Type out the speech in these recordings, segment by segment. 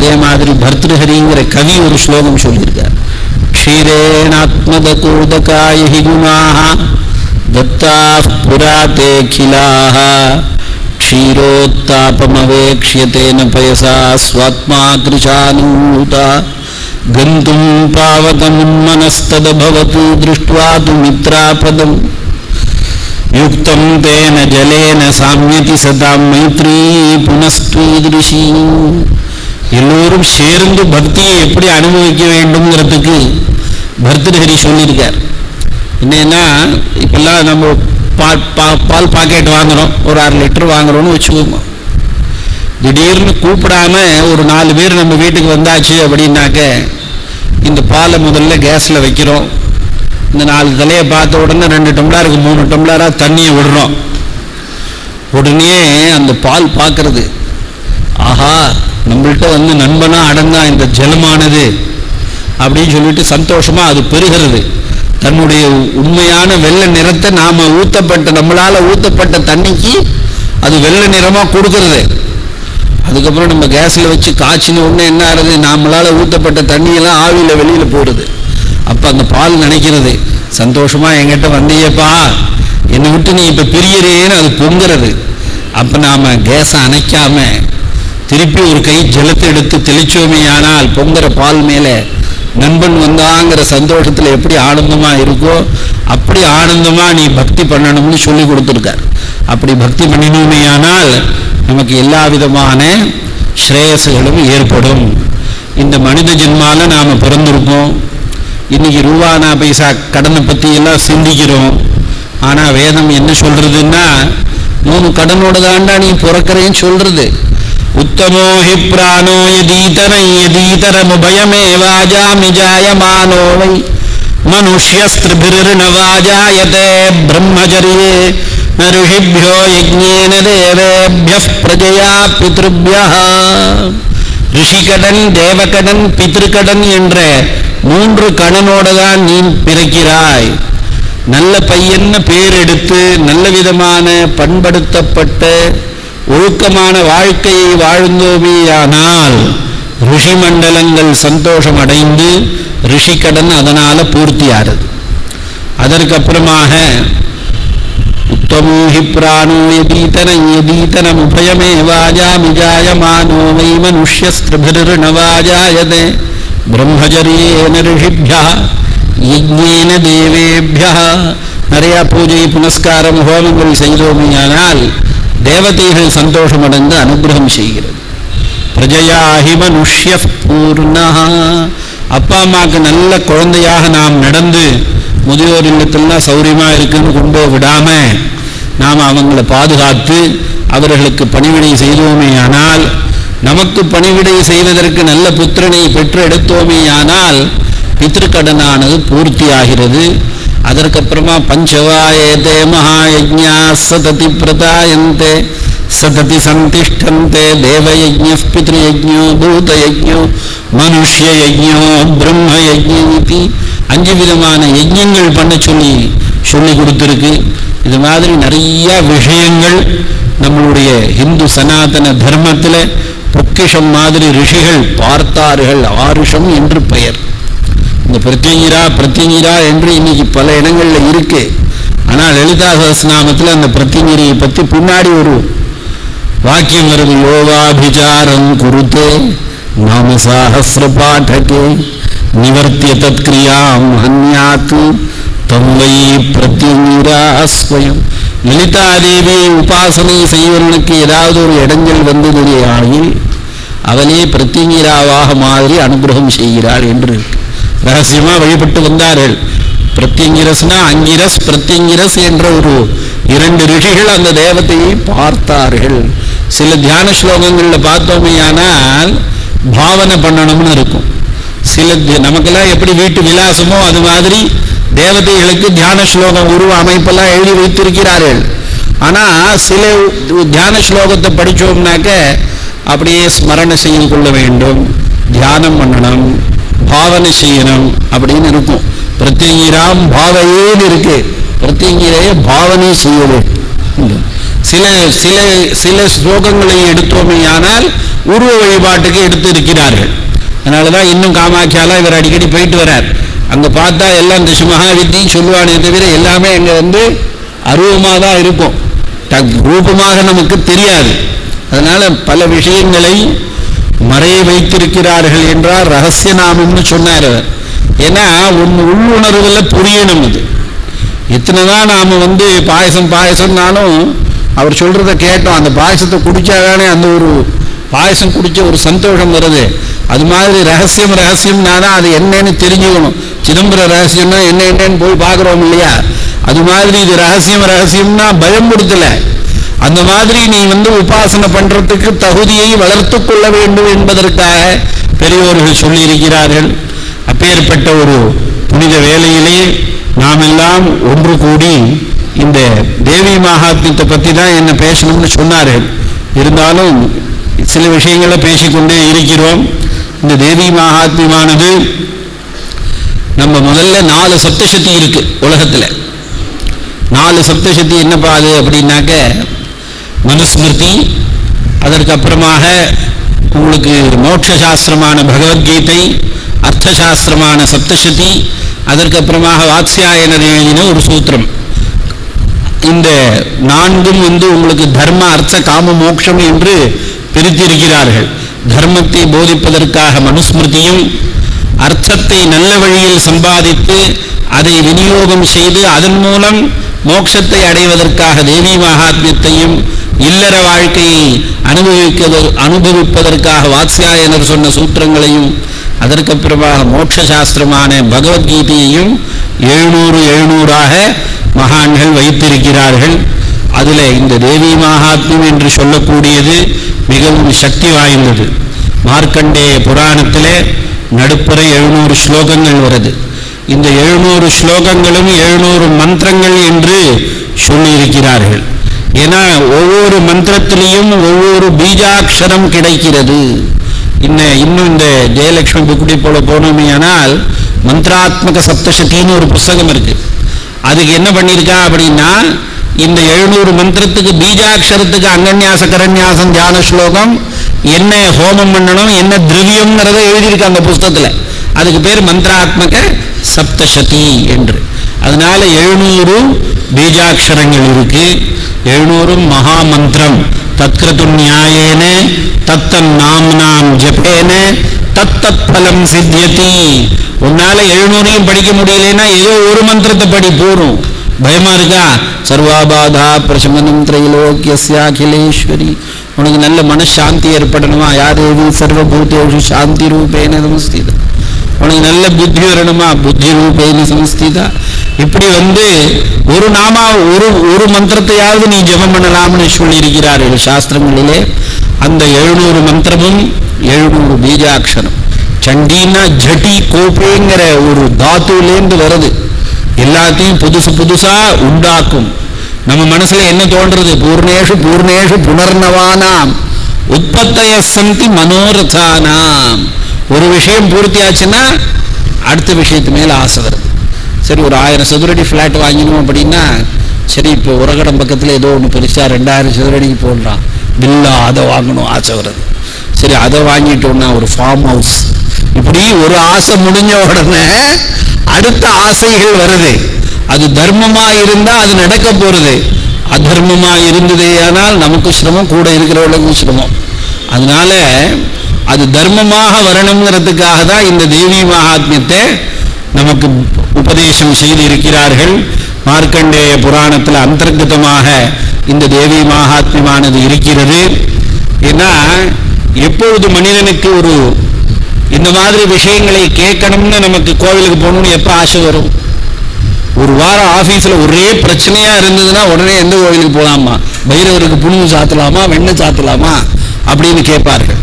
அதே மாதிரி பர்திருஹரிங்கிற கவி ஒரு ஸ்லோகம் சொல்லியிருக்கார். க்ஷீரேணாத்மதகோதகாய ஹி குணாஹ தத்தாஃ புராதே கிலாஹ க்ஷீரோத்தாபமவேக்ஷ்யதேன பயசா ஸ்வாத்மா கிருஷானூதா கந்தும் பாவகமுன்மனஸ்ததபவது திருஷ்ட்வா து மித்ராபதம் யுக்தம் தேன ஜலேன சாம்யதி சதாம் மைத்ரீ புனஸ்த்வீதிருஷி. எல்லோரும் சேர்ந்து பக்தியை எப்படி அனுபவிக்க வேண்டும்ங்கிறதுக்கு பர்திருஹரி சொல்லியிருக்கார். என்னன்னா இப்பெல்லாம் நம்ம பால் பாக்கெட் வாங்குறோம், ஒரு 6 லிட்டர் வாங்குறோம்னு வச்சுக்கோங்க. திடீர்னு கூப்பிடாம ஒரு 4 பேர் நம்ம வீட்டுக்கு வந்தாச்சு அப்படின்னாக்க இந்த பாலை முதல்ல கேஸ்ல வைக்கிறோம். இந்த 4 தலையை பார்த்த உடனே 2 டம்ளருக்கு 3 டம்ளரா தண்ணியை விடுறோம். உடனே அந்த பால் பார்க்கறது, ஆஹா நம்மள்கிட்ட வந்து நண்பனா அடங்கா இந்த ஜலமானது அப்படின்னு சொல்லிட்டு சந்தோஷமா அது பெறுகிறது. தன்னுடைய உண்மையான வெள்ளை நிறத்தை நாம நம்மளால ஊத்தப்பட்ட தண்ணிக்கு அது வெள்ளை நிறமா கொடுக்கறது. அதுக்கப்புறம் நம்ம கேஸ்ல வச்சு காய்ச்சின உடனே என்ன ஆகுது, நம்மளால ஊத்தப்பட்ட தண்ணியெல்லாம் ஆவியில வெளியில போடுது. அப்ப அந்த பால் நினைக்கிறது, சந்தோஷமா என்கிட்ட வந்தியப்பா, என்னை விட்டு நீ இப்ப பிரியறேன்னு அது பொங்குறது. அப்ப நாம கேஸை அணைக்காம திருப்பி ஒரு கை ஜலத்தை எடுத்து தெளிச்சோமே ஆனால் பொங்குற பால் மேல நண்பன் வந்தாங்கிற சந்தோஷத்துல எப்படி ஆனந்தமா இருக்கோ அப்படி ஆனந்தமா நீ பக்தி பண்ணணும்னு சொல்லி கொடுத்துருக்கார். அப்படி பக்தி பண்ணினோமே ஆனால் நமக்கு எல்லா விதமான ஸ்ரேயஸ்களும் ஏற்படும். இந்த மனித ஜென்மால நாம பிறந்திருக்கோம். இன்னைக்கு ரூபானா பைசா கடனை பத்தி எல்லாம் சிந்திக்கிறோம். ஆனா வேதம் என்ன சொல்றதுன்னா 3 கடனோட தாண்டா நீ பிறக்கிறேன்னு சொல்றது. உத்தமோ ஹி பிராணோ யதீதரமுபயமேவாஜாமி ஜாயமானோ வை மனுஷ்யஸ்திருபிர்நவாஜாயதே பிரம்மச்சர்யே ரிஷிभ्यो யஜ்ஞேன தேவேभ्यः பிரஜயா பித்ருभ्यः. ரிஷிகடன், தேவகடன், பித்ருக்கடன் என்ற 3 கடனோட தான் நீ பிறக்கிறாய். நல்ல பையன்னு பேர் எடுத்து நல்ல விதமான பண்படுத்தப்பட்ட ஒழுக்கமான வாழ்க்கையை வாழ்ந்தோமேயானால் ரிஷி மண்டலங்கள் சந்தோஷம் அடைந்து ரிஷிகடன் அதனால பூர்த்தியாகிறது. அதற்கப்புறமாக உத்தமோ ஹி பிராணோ யதீதரம் உபயமேவாஜாமி ஜாயமானோ வை மனுஷ்யஸ்திருபிர்நவாஜாயதே பிரம்மச்சர்யேன ரிஷிभ्यः யஜ்ஞேன தேவேभ्यः. நிறைய பூஜை புனஸ்காரம் ஹோமங்கள் செய்தோமேயானால் தேவதைகள் சந்தோஷமடைந்து அனுகிரகம் செய்கிறது. பிரஜயாஹி மனுஷ்ய பூர்ணஹ. அப்பா அம்மாவுக்கு நல்ல குழந்தையாக நாம் நடந்து முதியோர் இல்லத்திலாம் சௌரியமா இருக்குன்னு கொண்டு விடாம நாம் அவங்களை பாதுகாத்து அவர்களுக்கு பணிவிடை செய்தோமேயானால் நமக்கு பணிவிடை செய்வதற்கு நல்ல புத்திரனை பெற்று எடுத்தோமேயானால் பித்ருக்கடனானது பூர்த்தியாகிறது. அதற்கப்புறமா பஞ்சவாயேதே மகாயஜ்ஞா சததி பிரதாயந்தே சததி சந்திஷ்டந்தே தேவயஜ்ஞ பித்ருயஜ்ஞோ பூதயஜ்ஞோ மனுஷ்யயஜ்ஞோ பிரம்மயஜ்ஞி 5 விதமான யஜ்ஞங்கள் பண்ண சொல்லி கொடுத்திருக்கு. இது மாதிரி நிறைய விஷயங்கள் நம்மளுடைய இந்து சனாதன தர்மத்தில் பொக்கிஷம் மாதிரி ரிஷிகள் பார்த்தார்கள். ஆருஷம் என்று பெயர். இந்த பிரத்யங்கிரா என்று இன்னைக்கு பல இடங்கள்ல இருக்கு. ஆனால் லலிதா சஹஸ்ரநாமத்தில் அந்த பிரத்யங்கிரியை பத்தி பின்னாடி ஒரு வாக்கியம் வருது. யோகாபிச்சாரம் குருத்தே நாம சாஹஸ்ர பாடகே நிவர்த்திய தத்கிரியாம் ஹன்யாத்து தம்வை பிரத்யங்கிரா ஸ்வயம். லலிதா தேவி உபாசனை செய்வர்களுக்கு ஏதாவது ஒரு இடங்கள் வந்தது ஆகில் அவளே பிரத்யங்கிராவாக மாதிரி அனுகிரகம் செய்கிறாள் என்று ரகசியமா வழிபட்டு வந்தார்கள். பிரத்யங்கிரஸ்னா அங்கிரஸ் பிரத்யங்கிரஸ் என்ற ஒரு 2 ரிஷிகள் அந்த தேவதையை பார்த்தார்கள். சில தியான ஸ்லோகங்கள்ல பார்த்தோமையானால் பாவனை பண்ணணும்னு இருக்கும். சில நமக்கெல்லாம் எப்படி வீட்டு விலாசமோ அது மாதிரி தேவதைகளுக்கு தியான ஸ்லோகம் உருவ அமைப்பெல்லாம் எழுதி வைத்திருக்கிறார்கள். ஆனா சில தியான ஸ்லோகத்தை படிச்சோம்னாக்க அப்படியே ஸ்மரணை செய்து கொள்ள வேண்டும், தியானம் பண்ணணும், பாவனை செய்யணும் அப்படின்னு இருக்கும். பிரத்யங்கிராம் பாவையேன்னு இருக்கு. பிரத்யங்கிரைய பாவனை செய்ய வேண்டும். சில ஸ்லோகங்களை எடுத்தோமேயானால் உருவ வழிபாட்டுக்கு எடுத்து இருக்கிறார்கள். அதனாலதான் இன்னும் காமாட்சியாலாம் இவர் அடிக்கடி போயிட்டு வரார். அங்க பார்த்தா எல்லாம் இந்த மகாவித்தியும் சொல்லுவானே தவிர எல்லாமே அங்க அருவமாக தான் இருக்கும், ரூபமாக நமக்கு தெரியாது. அதனால பல விஷயங்களை மறைய வைத்திருக்கிறார்கள் என்றால் ரகசிய நாமம்னு சொன்னார். ஏன்னா உள்ளுணர்வுல புரியணும். இது இத்தனைதான் நாம பாயசம்னாலும் அவர் சொல்றத கேட்டோம். அந்த பாயசத்தை குடிச்சாதானே அந்த ஒரு பாயசம் குடிச்ச ஒரு சந்தோஷம் வருது. அது மாதிரி ரகசியம்னா தான் அது என்னன்னு தெரிஞ்சுக்கணும். சிதம்பர ரகசியம்னா என்னன்னு போய் பார்க்கிறோம் இல்லையா? அது மாதிரி இது ரகசியம்னா பயம்படுத்தல. அந்த மாதிரி நீ உபாசனை பண்றதுக்கு தகுதியை வளர்த்து கொள்ள வேண்டும் என்பதற்காக பெரியோர்கள் சொல்லி இருக்கிறார்கள். அப்பேற்பட்ட ஒரு புனித வேளையிலே நாம் எல்லாம் ஒன்று கூடி இந்த தேவி மகாத்மியத்தை பற்றி தான் என்ன பேசணும்னு சொன்னார்கள். இருந்தாலும் சில விஷயங்களை பேசிக்கொண்டே இருக்கிறோம். இந்த தேவி மகாத்மியமானது நம்ம முதல்ல 4 சப்தசக்தி இருக்கு உலகத்தில். 4 சப்தசக்தி என்னப்பா அது அப்படின்னாக்க, மனுஸ்மிருதி, அதற்கு அப்புறமாக உங்களுக்கு மோட்ச சாஸ்திரமான பகவத்கீதை, அர்த்த சாஸ்திரமான சப்தசதி, அதற்கு அப்புறமாக வாத்ஸ்யாயனர் எழுதின ஒரு சூத்திரம். இந்த 4ம் உங்களுக்கு தர்ம அர்த்த காம மோட்சம் என்று பிரித்திருக்கிறார்கள். தர்மத்தை போதிப்பதற்காக மனுஸ்மிருதியும், அர்த்தத்தை நல்ல வழியில் சம்பாதித்து அதை விநியோகம் செய்து அதன் மூலம் மோட்சத்தை அடைவதற்காக தேவி மகாத்மியத்தையும், இல்லற வாழ்க்கையை அனுபவிப்பதற்காக வாத்ஸ்யாயனர் சொன்ன சூத்திரங்களையும், அதற்கப்புறமாக மோட்ச சாஸ்திரமான பகவத்கீதையையும் 700 மகான்கள் வைத்திருக்கிறார்கள். அதில் இந்த தேவி மகாத்மியம் என்று சொல்லக்கூடியது மிகவும் சக்தி வாய்ந்தது. மார்க்கண்டேய புராணத்தில் நடுப்புற 700 ஸ்லோகங்கள் வருது. இந்த 700 ஸ்லோகங்களும் 700 மந்திரங்கள் என்று சொல்லியிருக்கிறார்கள். ஏன்னா ஒவ்வொரு மந்திரத்திலையும் ஒவ்வொரு பீஜாட்சரம் கிடைக்கிறது. இன்னும் இந்த ஜெயலட்சுமி புக்குடி போல போனோமே ஆனால் மந்திராத்மக சப்தசதின்னு ஒரு புஸ்தகம் இருக்கு. அதுக்கு என்ன பண்ணியிருக்கா அப்படின்னா, இந்த 700 மந்திரத்துக்கு பீஜாட்சரத்துக்கு அங்கன்யாச கரன்யாசம் தியான ஸ்லோகம், என்ன ஹோமம் பண்ணணும், என்ன திரவியம்ங்கிறத எழுதியிருக்கு அந்த புஸ்தகத்தில். அதுக்கு பேர் மந்திராத்மக சப்தசதி என்று. அதனால 700 பீஜாட்சரங்கள் இருக்கு. 700 மகாமந்திரம். தத்கிருது நியாயேன தத்தன் நாம்னாம் ஜபேன தத்தத் பலம் சித்தியதி. உன்னால 700ஐயும் படிக்க முடியலன்னா ஏதோ ஒரு மந்திரத்தை படி போரும். பயமா இருக்கா? சர்வாபாதா பிரசமனம் திரைலோக்கியஸ்யாகிலேஸ்வரி. உனக்கு நல்ல மனசாந்தி ஏற்படணுமா? யாதேவி சர்வபூதேஷு சாந்தி ரூபேன சமஸ்திதா. உனக்கு நல்ல புத்தி வரணுமா? புத்தி ரூபேன சமஸ்திதா. இப்படி ஒரு மந்திரத்தையாவது நீ ஜபம் பண்ணலாம்னு சொல்லி இருக்கிறார்கள் சாஸ்திரங்களிலே. அந்த 700 மந்திரமும் 700 பீஜாட்சரம். சண்டின்னா ஜட்டி கோப்பைங்கிற ஒரு தாத்துலேருந்து வருது. எல்லாத்தையும் புதுசா உண்டாக்கும். நம்ம மனசுல என்ன தோன்றது? பூர்ணேஷு புனர்னவானாம் உற்பத்தய சந்தி மனோரதானாம். ஒரு விஷயம் பூர்த்தியாச்சுன்னா அடுத்த விஷயத்து மேல ஆசை வருது. சரி, ஒரு 1000 சதுரடி ஃபிளாட் வாங்கினோம் அப்படின்னா, சரி இப்போ உரகடம் பக்கத்தில் ஏதோ ஒன்று பெருசா 2000 சதுரடிக்கு போடுறான், பில்லா அதை வாங்கணும் ஆசை வருது. சரி, அதை வாங்கிட்டோம்னா ஒரு ஃபார்ம் ஹவுஸ். இப்படி ஒரு ஆசை முடிஞ்ச உடனே அடுத்த ஆசைகள் வருது. அது தர்மமா இருந்தா அது நடக்க போறது, அதர்மமா இருந்ததே ஆனால் நமக்கு சிரமம், கூட இருக்கிறவர்களுக்கும் சிரமம். அதனால அது தர்மமாக வரணுங்கிறதுக்காக தான் இந்த தேவி மகாத்மியத்தை நமக்கு உபதேசம் செய்து இருக்கிறார்கள். மார்க்கண்டேய புராணத்தில் அந்தர்கதமாக இந்த தேவி மகாத்மியமானது இருக்கிறது. ஏன்னா எப்பொழுது மனிதனுக்கு இந்த மாதிரி விஷயங்களை கேட்கணும்னு நமக்கு கோவிலுக்கு போகணும்னு எப்ப ஆசை வரும்? ஒரு வாரம் ஆபீஸ்ல ஒரே பிரச்சனையா இருந்ததுன்னா உடனே எந்த கோவிலுக்கு போகலாமா, பைரவருக்கு புனித சாத்தலாமா, வெண்ணெய் சாத்தலாமா அப்படின்னு கேட்பார்கள்.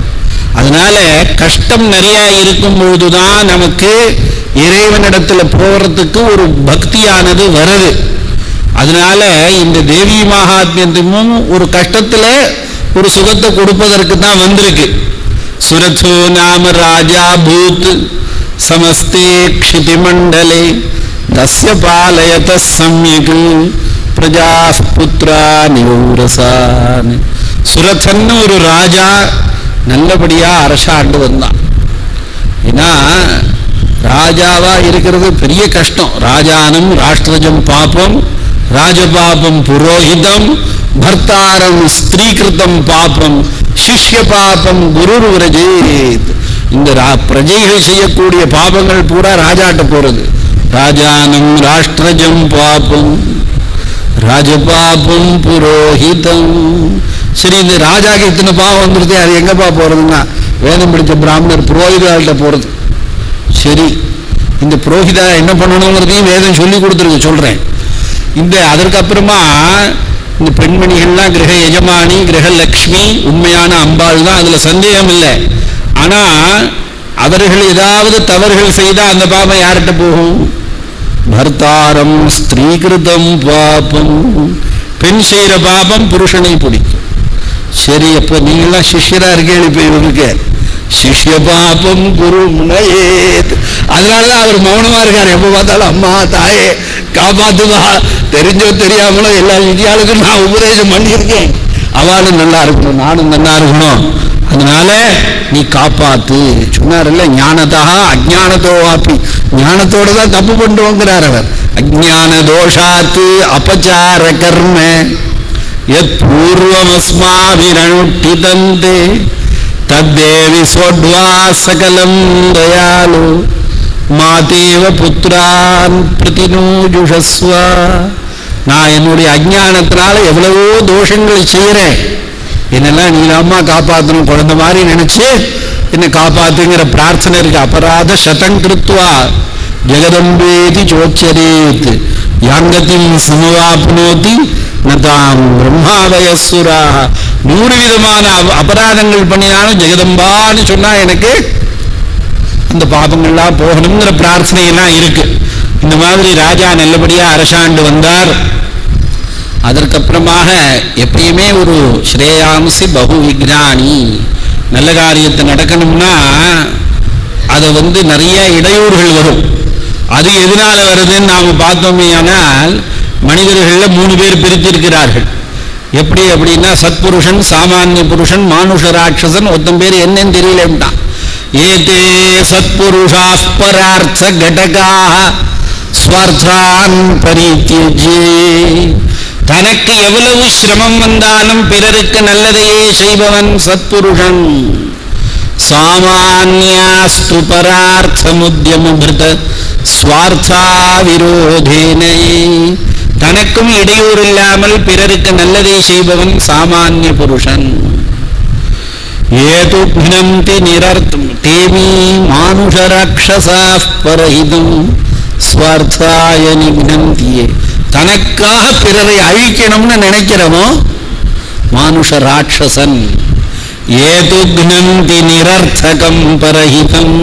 அதனால கஷ்டம் நிறைய இருக்கும் பொழுதுதான் நமக்கு இறைவனிடத்துல போறதுக்கு ஒரு பக்தியானது வருது. அதனால இந்த தேவி மகாத்மியமும் ஒரு கஷ்டத்துல ஒரு சுகத்தை கொடுப்பதற்கு தான் வந்திருக்கு. சுரதோ நாம ராஜா பூத் சமஸ்தே க்ஷிதி மண்டலே தஸ்ய பாலயத சம்யக் பிரஜா புத்ரா நியூரசான். சுரதன்னு ஒரு ராஜா நல்லபடியா அரசாண்டு வந்தான். ஏன்னா ராஜாவா இருக்கிறது பெரிய கஷ்டம். ராஜானம் ராஷ்டிரஜம் பாபம், ராஜபாபம் புரோஹிதம், பர்த்தாரம் ஸ்திரீகிருதம் பாபம், சிஷ்ய பாபம் குரு விரஜேத். இந்த பிரஜைகள் செய்யக்கூடிய பாபங்கள் பூரா ராஜாட்ட போறது. ராஜானம் ராஷ்டிரஜம் பாபம், ராஜபாபம் புரோஹிதம். சரி, இந்த ராஜாக்கு இத்தனை பாவம் வந்துருது, அது எங்கப்பா போறதுன்னா வேதம் படித்த பிராமணர் புரோஹிதாள்கிட்ட போறது. சரி, இந்த புரோஹிதா என்ன பண்ணணுங்கிறதையும் வேதம் சொல்லி கொடுத்துருக்கு, சொல்றேன். இந்த அதற்கப்புறமா இந்த பெண்மணிகள்லாம் கிரக எஜமானி, கிரகலட்சுமி, உண்மையான அம்பாள் தான், அதுல சந்தேகம் இல்லை. ஆனா அவர்கள் ஏதாவது தவறுகள் செய்தா அந்த பாபம் யார்கிட்ட போகும்? பர்த்தாரம் ஸ்திரீகிருதம் பாபம். பெண் செய்யற பாபம் புருஷனை பிடிக்கும். சரி, அப்ப நீங்களாம் சிஷ்யரா இருக்கேன், இப்ப இவருக்கு சிஷ்ய பாபம் குரு முனையேத். அதனாலதான் அவர் மௌனமா இருக்காரு. எப்ப பார்த்தாலும் அம்மா தாயே காப்பாத்துவா, தெரிஞ்சோ தெரியாமலோ எல்லா விதியாளுக்கும் நான் உபதேசம் பண்ணியிருக்கேன், அவளும் நல்லா இருக்கணும், நானும் நல்லா இருக்கணும், அதனால நீ காப்பாத்து சொன்னார்ல. ஞானதா அஜானதோ ஆப்பி, ஞானத்தோட தான் தப்பு பண்ணுவோங்கிறார் அவர். அஜான தோஷாத்து அபச்சார கர்ம யத் பூர்வமஸ்மாபிரணுட்டிதந்தே தத்தேவி சோட்வா சகலம் தயாலு மாதேவ புத்திரான் பிரதிநூஜுஷஸ்வ. நான் என்னுடைய அஜானத்தினால எவ்வளவோ தோஷங்களை செய்யறேன், என்னெல்லாம் நீ அம்மா காப்பாற்றணும், குழந்தை மாதிரி நினைச்சு என்னை காப்பாத்துங்கிற பிரார்த்தனை இருக்கு. அபராத சதங்கிருத்வா ஜெகதம்பேதி சோச்சரேத் யாங்கத்தின் சமவாப்னோதி நதாம் பிரம்மாவயசுரா. 100 விதமான அபராதங்கள் பண்ணினாலும் ஜெகதம்பான்னு சொன்னா எனக்கு அந்த பாபங்கள்லாம் போகணுங்கிற பிரார்த்தனை எல்லாம் இருக்கு. இந்த மாதிரி ராஜா நல்லபடியா அரசாண்டு வந்தார். அதற்கப்புறமாக எப்பயுமே ஒரு ஸ்ரேயாம்சி பகு விக்னானி, நல்ல காரியத்தை நடக்கணும்னா அதை நிறைய இடையூறுகள் வரும். அது எதனால வருதுன்னு நாம பார்த்தோமே. ஆனால் மனிதர்கள்ல 3 பேர் பிரித்திருக்கிறார்கள். எப்படி அப்படின்னா சத்புருஷன், சாமானிய புருஷன், மானுஷ ராட்சசன். ஒருத்தன் பேர் என்னன்னு தெரியலன்ட்டான். ஏதே சத்புருஷா பரார்த்த கடகாஹ ஸ்வார்த்தான் பரித்யஜே. தனக்கு எவ்வளவு சிரமம் வந்தாலும் பிறருக்கு நல்லதையே செய்பவன் சத்புருஷன். சாமான்யாஸ்து பரார்த்தமுத்யமபிருத ஸ்வார்த்தா விரோதேனை. தனக்கும் இடையூறு இல்லாமல் பிறருக்கு நல்லதை செய்பவன் சாமானிய புருஷன். ஏது பினந்தி நிரர்த்தம் தேமி மானுஷ ராட்சசாஃ பரஹிதம் ஸ்வார்த்தாய நிக்னந்தியே. தனக்காக பிறரை அழிக்கணும்னு நினைக்கிறவோ மானுஷ ராட்சசன். ஏது க்னந்தி நிரர்த்தகம் பரஹிதம்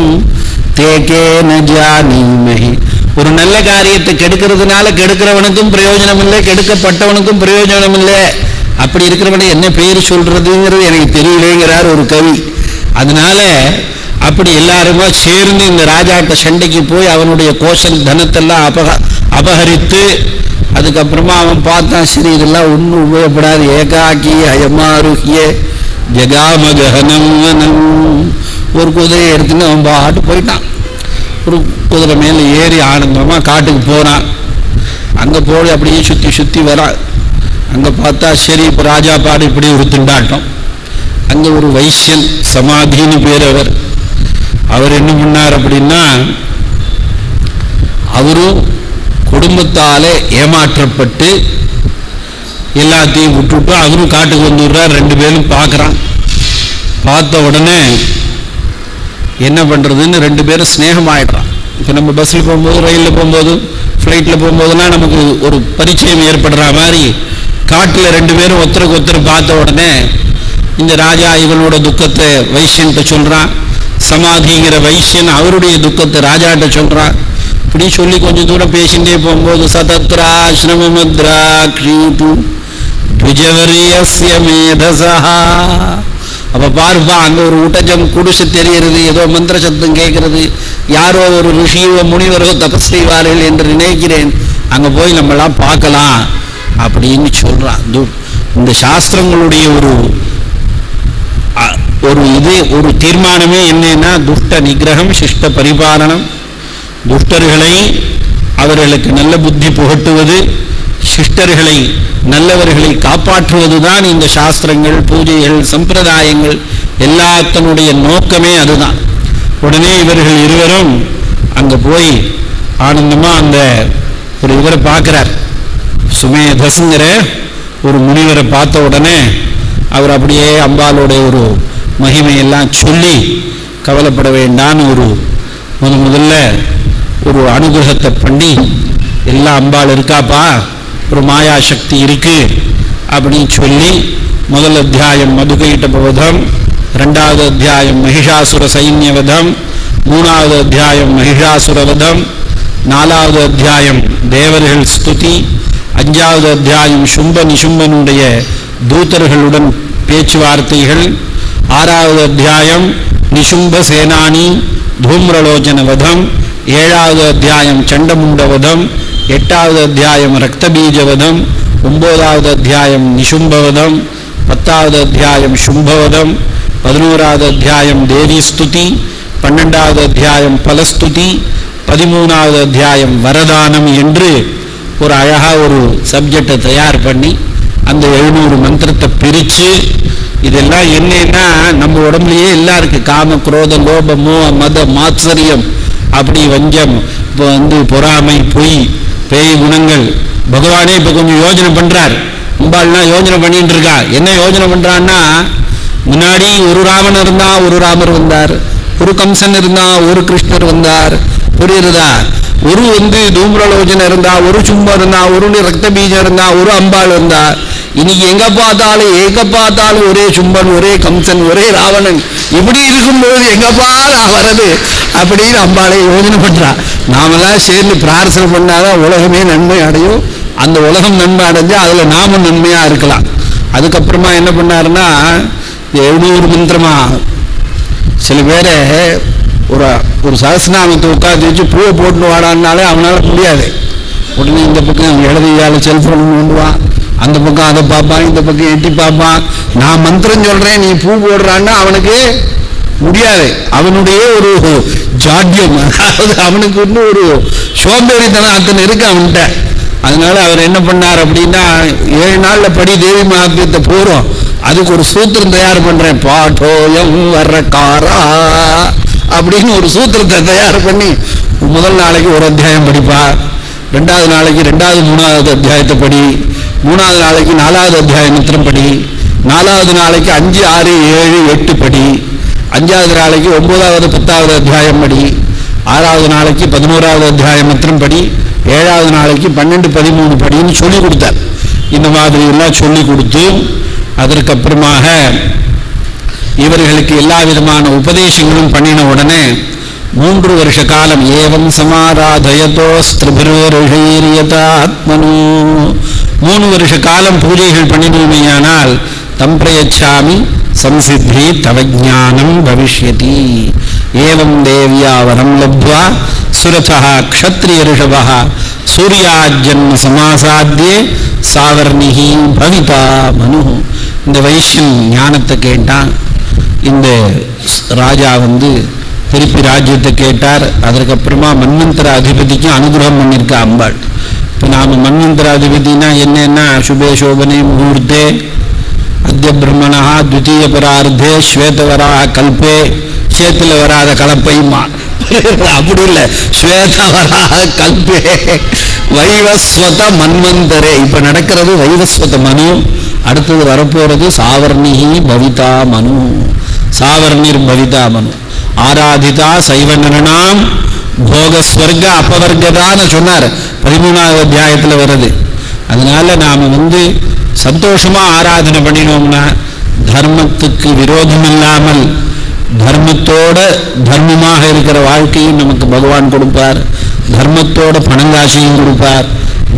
தேகே ந ஜானீமஹி. ஒரு நல்ல காரியத்தை கெடுக்கிறதுனால கெடுக்கிறவனுக்கும் பிரயோஜனம் இல்லை, கெடுக்கப்பட்டவனுக்கும் பிரயோஜனம் இல்லை. அப்படி இருக்கிறவனை என்ன பெயர் சொல்றதுங்கிறது எனக்கு தெரியலேங்கிறார் ஒரு கவி. அதனால அப்படி எல்லாருமா சேர்ந்து இந்த ராஜாட்ட சண்டைக்கு போய் அவனுடைய கோஷல் தனத்தெல்லாம் அபகரித்து அதுக்கப்புறமா அவன் பார்த்தான், சரி இதெல்லாம் ஒன்றும் உபயோகப்படாது. ஏகாக்கி அயமாருகிய ஜகாமகனம் வனம். ஒரு குதிரையை எடுத்துன்னு அவன் பாட்டு போயிட்டான். ஒரு குதிரை மேலே ஏறி ஆனந்தமா காட்டுக்கு போனான். அங்க போய் அப்படியே சுத்தி சுத்தி வரான். அங்க பார்த்தா சரி, இப்ப ராஜா பாடு இப்படி ஒரு திண்டாட்டம். அங்க ஒரு வைசியன், சமாதின்னு பேர் அவர். அவர் என்ன பண்ணார் அப்படின்னா, அவரும் குடும்பத்தாலே ஏமாற்றப்பட்டு எல்லாத்தையும் விட்டுட்டு அவரும் காட்டுக்கு வந்துடுறார். 2 பேரும் பார்க்குறான். பார்த்த உடனே என்ன பண்றதுன்னு 2 பேரும் ஸ்நேகம் ஆயிடுறான். இப்போ நம்ம பஸ்ஸில் போகும்போது, ரயிலில் போகும்போது, ஃப்ளைட்டில் போகும்போதெல்லாம் நமக்கு ஒரு பரிச்சயம் ஏற்படுற மாதிரி காட்டில் 2 பேரும் ஒருத்தருக்கு ஒருத்தர் பார்த்த உடனே இந்த ராஜா இவனோட துக்கத்தை வைசியன்ட்ட சொல்றான். சமாதிங்கிற வைசியன் அவருடைய துக்கத்தை ராஜாட்ட சொல்றான். இப்படி சொல்லி கொஞ்சம் தூரம் பேசிட்டே போகும்போது சதத்ராஸ்ரமத்ராக்ஷீது த்விஜவரியஸ்ய மேதசா. அப்ப பாருப்பா, அங்க ஒரு ஊட்டஜம் குடிசை தெரிகிறது, ஏதோ மந்திர சத்தம் கேட்கிறது, யாரோ ஒரு ரிஷியோ முனிவரோ தபஸ் செய்வார்கள் என்று நினைக்கிறேன். அங்க போய் நம்மளாம் பார்க்கலாம் அப்படின்னு சொல்றான். இந்த சாஸ்திரங்களுடைய ஒரு ஒரு தீர்மானமே என்னன்னா துஷ்ட நிகிரகம் சிஷ்ட பரிபாலனம். துஷ்டர்களை அவர்களுக்கு நல்ல புத்தி புகட்டுவது, சிஷ்டர்களை நல்லவர்களை காப்பாற்றுவதுதான் இந்த சாஸ்திரங்கள், பூஜைகள், சம்பிரதாயங்கள் எல்லாத்தனுடைய நோக்கமே அதுதான். உடனே இவர்கள் இருவரும் அங்க போய் ஆனந்தமா அந்த ஒரு இவரை பார்க்கிறார். சுமேதஸ்ங்கிற ஒரு முனிவரை பார்த்த உடனே அவர் அப்படியே அம்பாலோட ஒரு மகிமையெல்லாம் சொல்லி கவலைப்பட வேண்டான்னு ஒரு முதல்ல ஒரு அனுகிரகத்தை பண்ணி, எல்லாம் அம்பாள் இருக்காப்பா, ஒரு மாயா சக்தி இருக்கு அப்படின்னு சொல்லி முதல் அத்தியாயம் மதுகைட்டபவதம், 2வது அத்தியாயம் மகிஷாசுர சைன்யவதம், 3வது அத்தியாயம் மகிஷாசுரவதம், 4வது அத்தியாயம் தேவர்கள் ஸ்துதி, 5வது அத்தியாயம் சும்ப நிசும்பனுடைய தூதர்களுடன் பேச்சுவார்த்தைகள், 6வது அத்தியாயம் நிசும்ப சேனானி தூம்ரலோச்சன வதம், 7வது அத்தியாயம் சண்டமுண்டவதம், 8வது அத்தியாயம் ரக்தபீஜவதம், 9வது அத்தியாயம் நிசும்பவதம், 10வது அத்தியாயம் சும்பவதம், 11வது அத்தியாயம் தேவி ஸ்துதி, 12வது அத்தியாயம் பலஸ்துதி, 13வது அத்தியாயம் வரதானம் என்று ஒரு அழகா ஒரு சப்ஜெக்டை தயார் பண்ணி அந்த 700 மந்திரத்தை பிரித்து, இதெல்லாம் என்னன்னா நம்ம உடம்புலயே எல்லாம் இருக்கு. காம குரோத லோப மோக மத மாத்சரியம், அப்படி வஞ்சம், இப்போ பொறாமை, பொய், பேய் குணங்கள். பகவானே இப்போ கொஞ்சம் யோஜனை பண்றார். அம்பாள்லாம் யோஜனை பண்ணிட்டு இருக்கா. என்ன யோஜனை பண்றான்னா, முன்னாடி ஒரு ராமன் இருந்தா ஒரு ராமர் வந்தார், ஒரு கம்சன் இருந்தா ஒரு கிருஷ்ணர் வந்தார், புரியுறதா? ஒரு தூம்ரலோச்சனை இருந்தா, ஒரு சும்பம் இருந்தா, ஒரு ரத்த பீஜம் இருந்தா, ஒரு அம்பாள் இருந்தா. இன்னைக்கு எங்க பார்த்தாலும் ஒரே சும்பன், ஒரே கம்சன், ஒரே ராவணன். இப்படி இருக்கும்போது எங்கப்பா நான் வரது அப்படின்னு அம்பாளை யோஜனை பண்றா. நாமெல்லாம் சேர்ந்து பிரார்த்தனை பண்ணாதான் உலகமே நன்மை அடையும். அந்த உலகம் நன்மை அடைஞ்சா அதுல நாமும் நன்மையா இருக்கலாம். அதுக்கப்புறமா என்ன பண்ணாருன்னா, 700 மந்திரமா சில பேரை ஒரு சகஸ்ரநாமத்தை உட்காந்து வச்சு பூவை போட்டு வாடான்னாலே அவனால முடியாது. உடனே இந்த பக்கம் எழுதியால செல்போன் கொண்டுவான், அந்த பக்கம் அதை பார்ப்பான், இந்த பக்கம் எட்டி பார்ப்பான். நான் மந்திரம் சொல்றேன் நீ பூ போடுறான்னா அவனுக்கு முடியாது. அவனுடைய ஒரு ஜாட்யம், அதாவது அவனுக்கு இன்னும் ஒரு சோம்பேறித்தனம் அத்தனை இருக்கு அவன்கிட்ட. அதனால அவர் என்ன பண்ணார் அப்படின்னா, 7 நாள்ல படி தேவி மகாத்மியத்தை போறோம், அதுக்கு ஒரு சூத்திரம் தயார் பண்றேன், பாட்டோயம் வர்றக்காரா அப்படின்னு ஒரு சூத்திரத்தை தயார் பண்ணி, முதல் நாளைக்கு ஒரு அத்தியாயம் படிப்பா, 2வது நாளைக்கு 2வது 3வது அத்தியாயத்தை படி, 3வது நாளைக்கு 4வது அத்தியாயம் மந்திரம் படி, 4வது நாளைக்கு 5, 6, 7, 8 படி, 5வது நாளைக்கு 9வது 10வது அத்தியாயம் படி, 6வது நாளைக்கு 11வது அத்தியாயம் மந்திரம் படி, 7வது நாளைக்கு 12, 13 படின்னு சொல்லி கொடுத்தார். இந்த மாதிரி எல்லாம் சொல்லி கொடுத்து அதற்கப்புறமாக இவர்களுக்கு எல்லா விதமான உபதேசங்களும் பண்ணின உடனே 3 வருஷ காலம் ஏவம் சமாராதயதோஸ்திரிபிரோரிஷைரியதாத்மனு 3 வருஷ காலம் பூஜைகள் பண்ணினோமையானால் தம் பிரயச்சாமி சம்சித்தி தவஜானம் பவிஷ்யதி. ஏவம் தேவியா வரம் லப்த்வா சுரதா க்ஷத்ரிய ரிஷபா சூர்யாஜன்ம சமாசாத்தியே சாவர்ணிஹி பவிதா மனு. இந்த வைஷ்யன் ஞானத்தை கேட்டான். இந்த ராஜா திருப்பி ராஜ்யத்தை கேட்டார். அதற்கப்புறமா மன்வந்தர அதிபதிக்கும் அனுகிரகம் பண்ணியிருக்கா அம்பாள். இப்போ நாம் மன்வந்தர அதிபதினா என்னன்னா, சுபே சோபனே முகூர்த்தே அத்திய பிரம்மணா த்விதீய பரார்த்தே ஸ்வேதவரா கல்பே, சேத்துல வராத கலப்பையுமா அப்படி இல்லை, ஸ்வேதவரா கல்பே வைவஸ்வத மன்வந்தரே. இப்ப நடக்கிறது வைவஸ்வத மனு, அடுத்தது வரப்போறது சாவர்ணிஹி பவிதா மனு. சாவர்ணிர் பவிதா மனு ஆராதிதா சைவநரணாம் போகஸ்வர்க அபவர்கதான்னு சொன்னார், 13வது அத்தியாயத்தில் வருது. அதனால நாம சந்தோஷமா ஆராதனை பண்ணினோம்னா தர்மத்துக்கு விரோதம் இல்லாமல் தர்மத்தோட தர்மமாக இருக்கிற வாழ்க்கையும் நமக்கு பகவான் கொடுப்பார். தர்மத்தோட பணங்காசியும் கொடுப்பார்,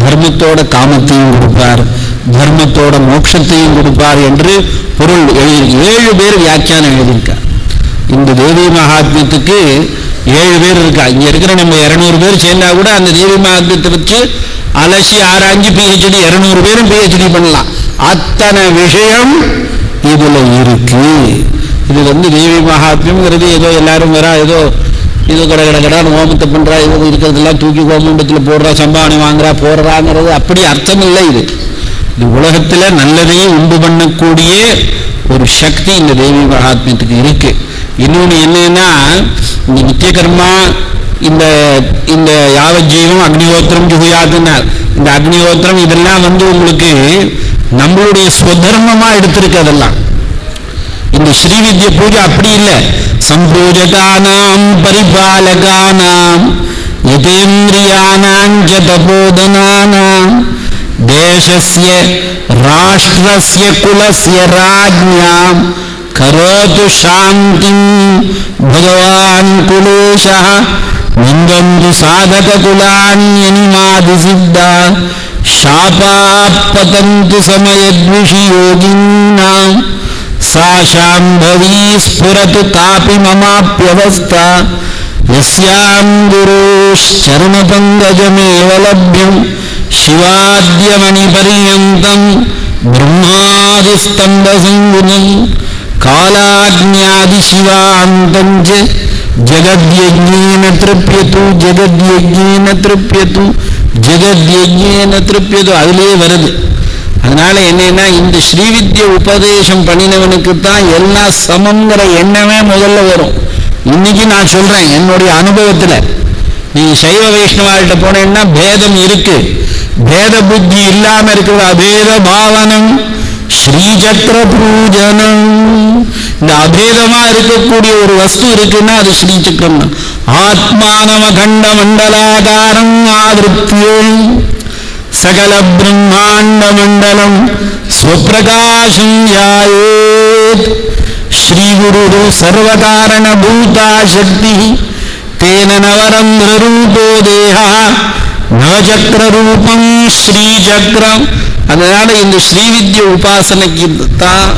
தர்மத்தோட காமத்தையும் கொடுப்பார், தர்மத்தோட மோட்சத்தையும் கொடுப்பார் என்று பொருள் 7 பேர் வியாக்கியானம் எழுதியிருக்கார். இந்த தேவி மகாத்மியத்துக்கு 7 பேர் இருக்கா. இங்க இருக்கிற நம்ம 200 பேர் சேர்ந்தா கூட அந்த தேவி மகாத்மியத்தை வச்சு அலசி ஆராய்ஞ்சு PhD 200 பேரும் PhD பண்ணலாம். அத்தனை விஷயம் இதுல இருக்கு. இது தேவி மகாத்மியம்ங்கிறது ஏதோ எல்லாரும் வரா, ஏதோ கடகடான்னு ஹோமத்தை பண்றா, ஏதோ இருக்கிறதெல்லாம் தூக்கி ஹோமண்டத்தில் போடுறா, சம்பாவனை வாங்குறா போடுறாங்கிறது அப்படி அர்த்தம் இல்லை. இது உலகத்துல நல்லதையே உண்டு பண்ணக்கூடிய ஒரு சக்தி இந்த தேவி மகாத்மியத்துக்கு இருக்கு. இன்னொன்னு என்னன்னா, இந்த நித்திய கர்மா, இந்த யாவஜீவம் அக்னிஹோத்திரம் ஜுகுயாதுன்னார். இந்த அக்னிஹோத்திரம் இதெல்லாம் உங்களுக்கு நம்மளுடைய ஸ்வதர்மமா எடுத்திருக்கு. அதெல்லாம் இந்த ஸ்ரீவித்ய பூஜை அப்படி இல்லை. சம்பூஜகானாம் பரிபாலகானாம் யதேந்திரியானாம் ச தபோதனானாம் தேசஸ்ய ராஷ்ட்ரஸ்ய குலஸ்ய ராஜ்ஞாம் கரோது சாந்திம் பகவான் குலேஷः நிந்தந்து சாதக குலான்யனிமாதி சித்தா शापापतन्तु समयद्विषि योगिनां सा शाम्भवी स्फुरतु तापि ममाप्यवस्था यस्यां गुरुश्चरणपङ्कजमेव लभ्यं शिवाद्यमणिपर्यन्तं ब्रह्मादिस्तम्भसङ्गुनं कालाग्न्यादिशिवान्तं च जगद्यज्ञेन तृप्यतु जगद्यज्ञेन तृप्यतु ஜெகத்யஜ்ஞேன திருப்தியதோ அதிலேயே வருது. அதனால என்னன்னா, இந்த ஸ்ரீவித்ய உபதேசம் பண்ணினவனுக்கு தான் எல்லாம் சமங்கிற எண்ணமே முதல்ல வரும். இன்னைக்கு நான் சொல்றேன் என்னுடைய அனுபவத்துல, நீ சைவ வைஷ்ணவாள்கிட்ட போனேன்னா பேதம் இருக்கு, பேத புத்தி இல்லாம இருக்கிற அபேத பாவனம் ஸ்ரீசக்கர பூஜனம். இந்த அபேதமா இருக்கக்கூடிய ஒரு வஸ்து இருக்குன்னா அது ஸ்ரீசக்கரம் தான். ஆத்மானம கண்ட மண்டலாகாரம் ஆதிருப்தியே சகல பிரம்மாண்ட மண்டலம் ஸ்வப்பிரகாசம் யாயேத் ஸ்ரீகுரு சர்வகாரண பூதா சக்தி தேன நவரந்திரரூபோ தேஹா நவசக்கர ரூபம் ஸ்ரீசக்கரம். அதனால இந்த ஸ்ரீவித்ய உபாசனைக்கு தான்